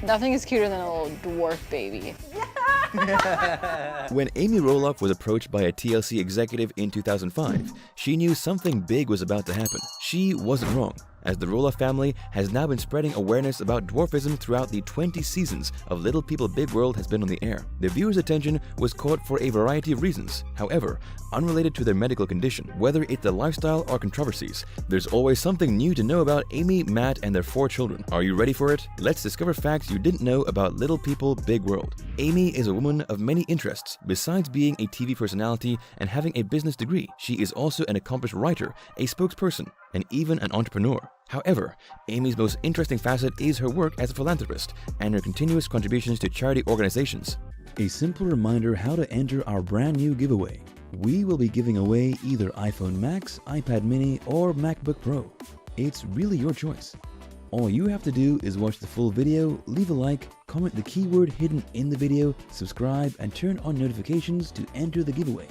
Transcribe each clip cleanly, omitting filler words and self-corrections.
Nothing is cuter than a little dwarf baby. When Amy Roloff was approached by a TLC executive in 2005, she knew something big was about to happen. She wasn't wrong, as the Roloff family has now been spreading awareness about dwarfism throughout the 20 seasons of Little People Big World has been on the air. The viewers' attention was caught for a variety of reasons. However, unrelated to their medical condition, whether it's the lifestyle or controversies, there's always something new to know about Amy, Matt, and their 4 children. Are you ready for it? Let's discover facts you didn't know about Little People Big World. Amy is a woman of many interests. Besides being a TV personality and having a business degree, she is also an accomplished writer, a spokesperson, and even an entrepreneur. However, Amy's most interesting facet is her work as a philanthropist and her continuous contributions to charity organizations. A simple reminder how to enter our brand new giveaway. We will be giving away either iPhone Max, iPad mini, or MacBook Pro. It's really your choice. All you have to do is watch the full video, leave a like, comment the keyword hidden in the video, subscribe, and turn on notifications to enter the giveaway.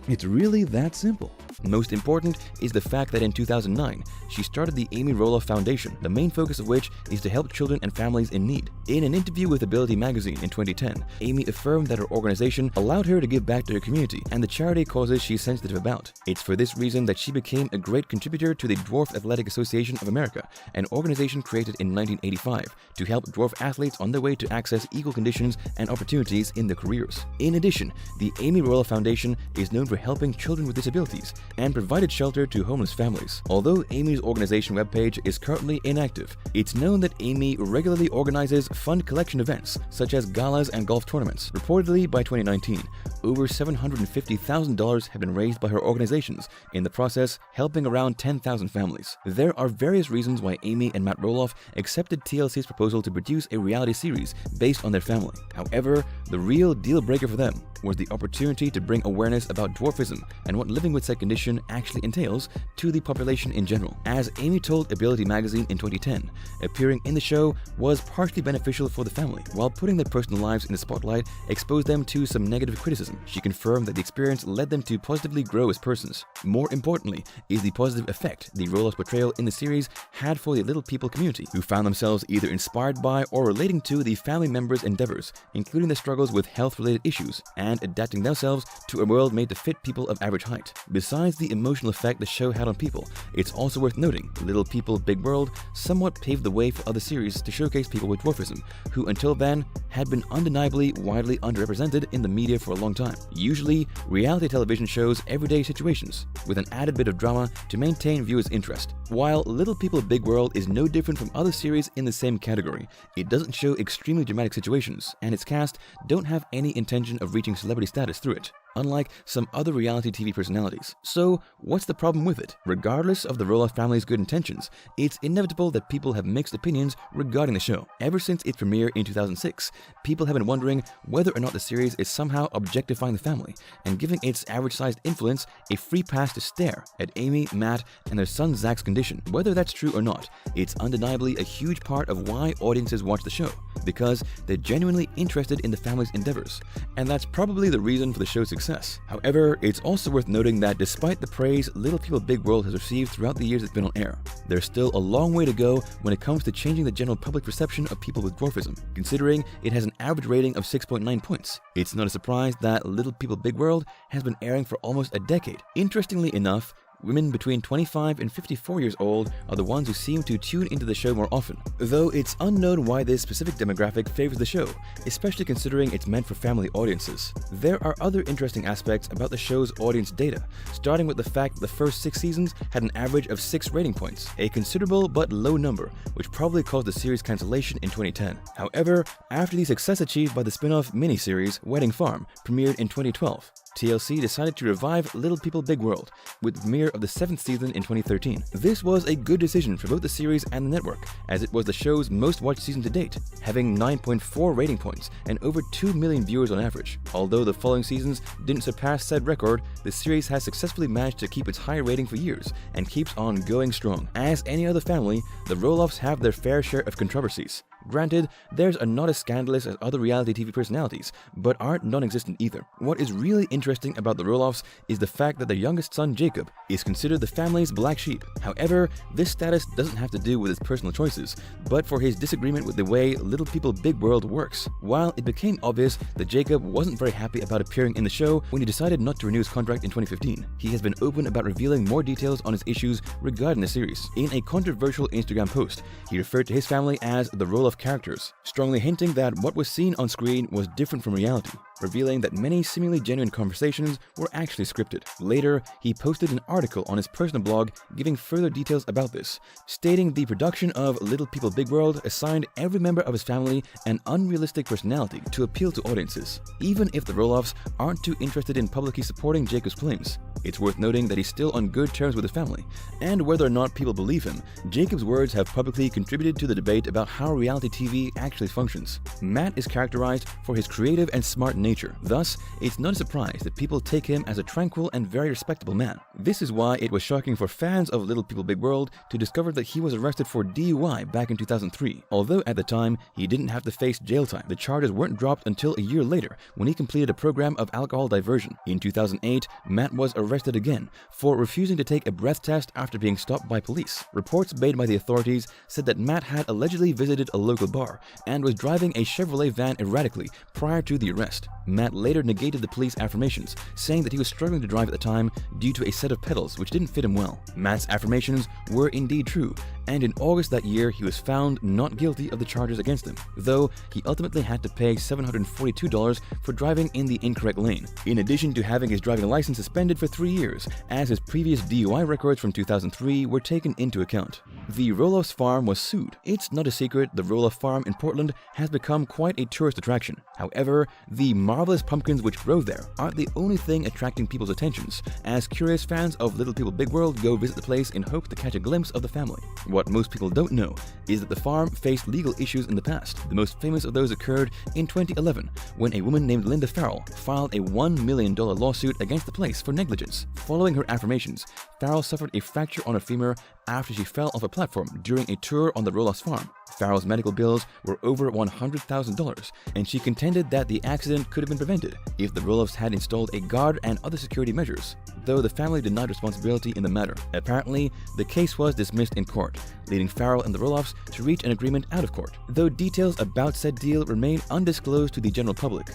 It's really that simple. Most important is the fact that in 2009, she started the Amy Roloff Foundation, the main focus of which is to help children and families in need. In an interview with Ability magazine in 2010, Amy affirmed that her organization allowed her to give back to her community and the charity causes she's sensitive about. It's for this reason that she became a great contributor to the Dwarf Athletic Association of America, an organization created in 1985 to help dwarf athletes on their way to access equal conditions and opportunities in their careers. In addition, the Amy Roloff Foundation is known for helping children with disabilities and provided shelter to homeless families. Although Amy's organization webpage is currently inactive, it's known that Amy regularly organizes fund collection events such as galas and golf tournaments. Reportedly, by 2019, over $750,000 have been raised by her organizations, in the process helping around 10,000 families. There are various reasons why Amy and Matt Roloff accepted TLC's proposal to produce a reality series based on their family. However, the real deal breaker for them was the opportunity to bring awareness about dwarfism and what living with said condition actually entails to the population in general. As Amy told Ability magazine in 2010, appearing in the show was partially beneficial for the family. While putting their personal lives in the spotlight exposed them to some negative criticism, she confirmed that the experience led them to positively grow as persons. More importantly is the positive effect the Roloff's portrayal in the series had for the Little People community, who found themselves either inspired by or relating to the family members' endeavors, including their struggles with health-related issues, and adapting themselves to a world made to fit people of average height. Besides the emotional effect the show had on people, it's also worth noting Little People Big World somewhat paved the way for other series to showcase people with dwarfism, who until then had been undeniably widely underrepresented in the media for a long time. Usually, reality television shows everyday situations, with an added bit of drama to maintain viewers' interest. While Little People Big World is no different from other series in the same category, it doesn't show extremely dramatic situations, and its cast don't have any intention of reaching celebrity status through it, unlike some other reality TV personalities. So, what's the problem with it? Regardless of the Roloff family's good intentions, it's inevitable that people have mixed opinions regarding the show. Ever since its premiere in 2006, people have been wondering whether or not the series is somehow objectifying the family and giving its average-sized influence a free pass to stare at Amy, Matt, and their son Zach's condition. Whether that's true or not, it's undeniably a huge part of why audiences watch the show, because they're genuinely interested in the family's endeavors, and that's probably the reason for the show's success. However, it's also worth noting that despite the praise Little People Big World has received throughout the years it's been on air, there's still a long way to go when it comes to changing the general public perception of people with dwarfism, considering it has an average rating of 6.9 points. It's not a surprise that Little People Big World has been airing for almost a decade. Interestingly enough, women between 25 and 54 years old are the ones who seem to tune into the show more often, though it's unknown why this specific demographic favors the show, especially considering it's meant for family audiences. There are other interesting aspects about the show's audience data, starting with the fact that the first 6 seasons had an average of 6 rating points, a considerable but low number, which probably caused the series cancellation in 2010. However, after the success achieved by the spin-off miniseries Wedding Farm premiered in 2012, TLC decided to revive Little People Big World with the premiere of the 7th season in 2013. This was a good decision for both the series and the network, as it was the show's most watched season to date, having 9.4 rating points and over 2 million viewers on average. Although the following seasons didn't surpass said record, the series has successfully managed to keep its high rating for years and keeps on going strong. As any other family, the Roloffs have their fair share of controversies, Granted, theirs are not as scandalous as other reality TV personalities, but aren't non-existent either. What is really interesting about the Roloffs is the fact that their youngest son, Jacob, is considered the family's black sheep. However, this status doesn't have to do with his personal choices, but for his disagreement with the way Little People Big World works. While it became obvious that Jacob wasn't very happy about appearing in the show when he decided not to renew his contract in 2015, he has been open about revealing more details on his issues regarding the series. In a controversial Instagram post, he referred to his family as the Roloff characters, strongly hinting that what was seen on screen was different from reality, revealing that many seemingly genuine conversations were actually scripted. Later, he posted an article on his personal blog giving further details about this, stating the production of Little People Big World assigned every member of his family an unrealistic personality to appeal to audiences. Even if the Roloffs aren't too interested in publicly supporting Jacob's claims, it's worth noting that he's still on good terms with his family, and whether or not people believe him, Jacob's words have publicly contributed to the debate about how reality TV actually functions. Matt is characterized for his creative and smart nature. Thus, it's not a surprise that people take him as a tranquil and very respectable man. This is why it was shocking for fans of Little People Big World to discover that he was arrested for DUI back in 2003. Although at the time, he didn't have to face jail time, the charges weren't dropped until a year later when he completed a program of alcohol diversion. In 2008, Matt was arrested again for refusing to take a breath test after being stopped by police. Reports made by the authorities said that Matt had allegedly visited a local bar and was driving a Chevrolet van erratically prior to the arrest. Matt later negated the police affirmations, saying that he was struggling to drive at the time due to a set of pedals which didn't fit him well. Matt's affirmations were indeed true, and in August that year he was found not guilty of the charges against him, though he ultimately had to pay $742 for driving in the incorrect lane, in addition to having his driving license suspended for 3 years, as his previous DUI records from 2003 were taken into account. The Roloff's farm was sued. It's not a secret the Roloff farm in Portland has become quite a tourist attraction. However, the marvelous pumpkins which grow there aren't the only thing attracting people's attentions, as curious fans of Little People Big World go visit the place in hopes to catch a glimpse of the family. What most people don't know is that the farm faced legal issues in the past. The most famous of those occurred in 2011, when a woman named Linda Farrell filed a $1 million lawsuit against the place for negligence. Following her affirmations, Farrell suffered a fracture on her femur after she fell off a platform during a tour on the Roloff's farm. Farrell's medical bills were over $100,000, and she contended that the accident could have been prevented if the Roloffs had installed a guard and other security measures, though the family denied responsibility in the matter. Apparently, the case was dismissed in court, leading Farrell and the Roloffs to reach an agreement out of court, though details about said deal remain undisclosed to the general public.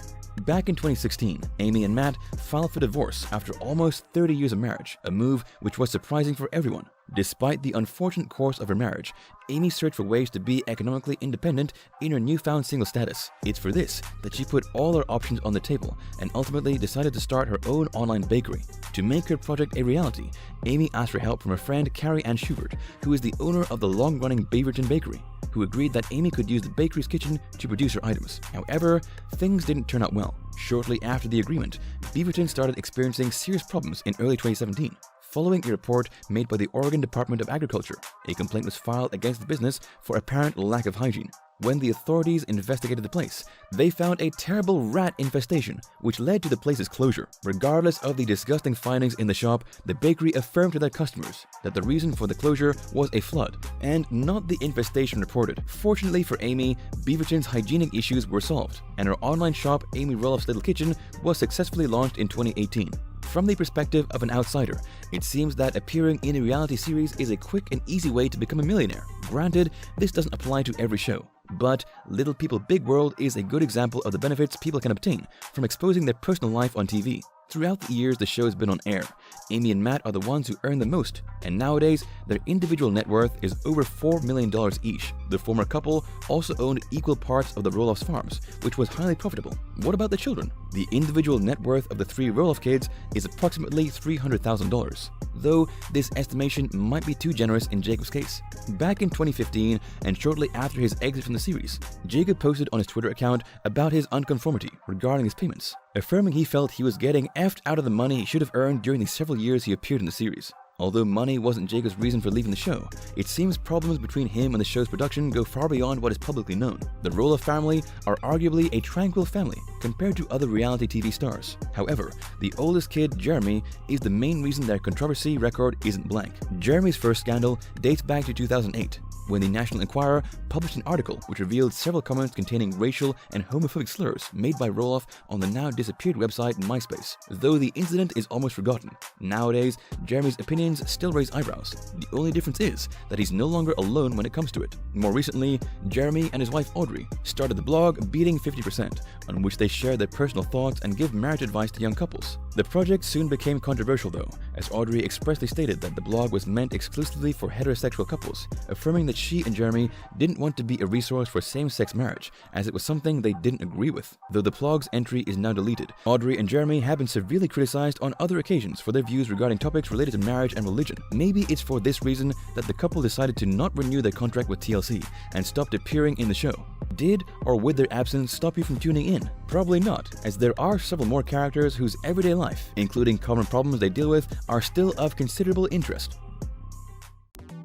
Back in 2016, Amy and Matt filed for divorce after almost 30 years of marriage, a move which was surprising for everyone. Despite the unfortunate course of her marriage, Amy searched for ways to be economically independent in her newfound single status. It's for this that she put all her options on the table and ultimately decided to start her own online bakery. To make her project a reality, Amy asked for help from her friend Carrie Ann Schubert, who is the owner of the long-running Beaverton Bakery, who agreed that Amy could use the bakery's kitchen to produce her items. However, things didn't turn out well. Shortly after the agreement, Beaverton started experiencing serious problems in early 2017. Following a report made by the Oregon Department of Agriculture, a complaint was filed against the business for apparent lack of hygiene. When the authorities investigated the place, they found a terrible rat infestation, which led to the place's closure. Regardless of the disgusting findings in the shop, the bakery affirmed to their customers that the reason for the closure was a flood, and not the infestation reported. Fortunately for Amy, Beaverton's hygienic issues were solved, and her online shop, Amy Roloff's Little Kitchen, was successfully launched in 2018. From the perspective of an outsider, it seems that appearing in a reality series is a quick and easy way to become a millionaire. Granted, this doesn't apply to every show, but Little People Big World is a good example of the benefits people can obtain from exposing their personal life on TV. Throughout the years the show has been on air, Amy and Matt are the ones who earn the most, and nowadays their individual net worth is over $4 million each. The former couple also owned equal parts of the Roloff's farms, which was highly profitable. What about the children? The individual net worth of the 3 Roloff kids is approximately $300,000, though this estimation might be too generous in Jacob's case. Back in 2015, and shortly after his exit from the series, Jacob posted on his Twitter account about his unconformity regarding his payments, affirming he felt he was getting effed out of the money he should have earned during the several years he appeared in the series. Although money wasn't Jacob's reason for leaving the show, it seems problems between him and the show's production go far beyond what is publicly known. The Roloff family are arguably a tranquil family compared to other reality TV stars. However, the oldest kid, Jeremy, is the main reason their controversy record isn't blank. Jeremy's first scandal dates back to 2008, when the National Enquirer published an article which revealed several comments containing racial and homophobic slurs made by Roloff on the now disappeared website MySpace. Though the incident is almost forgotten, nowadays Jeremy's opinions still raise eyebrows. The only difference is that he's no longer alone when it comes to it. More recently, Jeremy and his wife Audrey started the blog Beating 50%, on which they share their personal thoughts and give marriage advice to young couples. The project soon became controversial though, as Audrey expressly stated that the blog was meant exclusively for heterosexual couples, affirming that she and Jeremy didn't want to be a resource for same-sex marriage, as it was something they didn't agree with. Though the blog's entry is now deleted, Audrey and Jeremy have been severely criticized on other occasions for their views regarding topics related to marriage and religion. Maybe it's for this reason that the couple decided to not renew their contract with TLC and stopped appearing in the show. Did or would their absence stop you from tuning in? Probably not, as there are several more characters whose everyday life, including common problems they deal with, are still of considerable interest.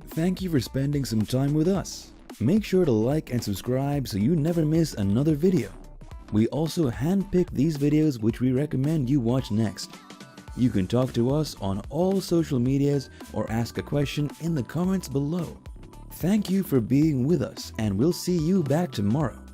Thank you for spending some time with us. Make sure to like and subscribe so you never miss another video. We also handpick these videos which we recommend you watch next. You can talk to us on all social medias or ask a question in the comments below. Thank you for being with us, and we'll see you back tomorrow.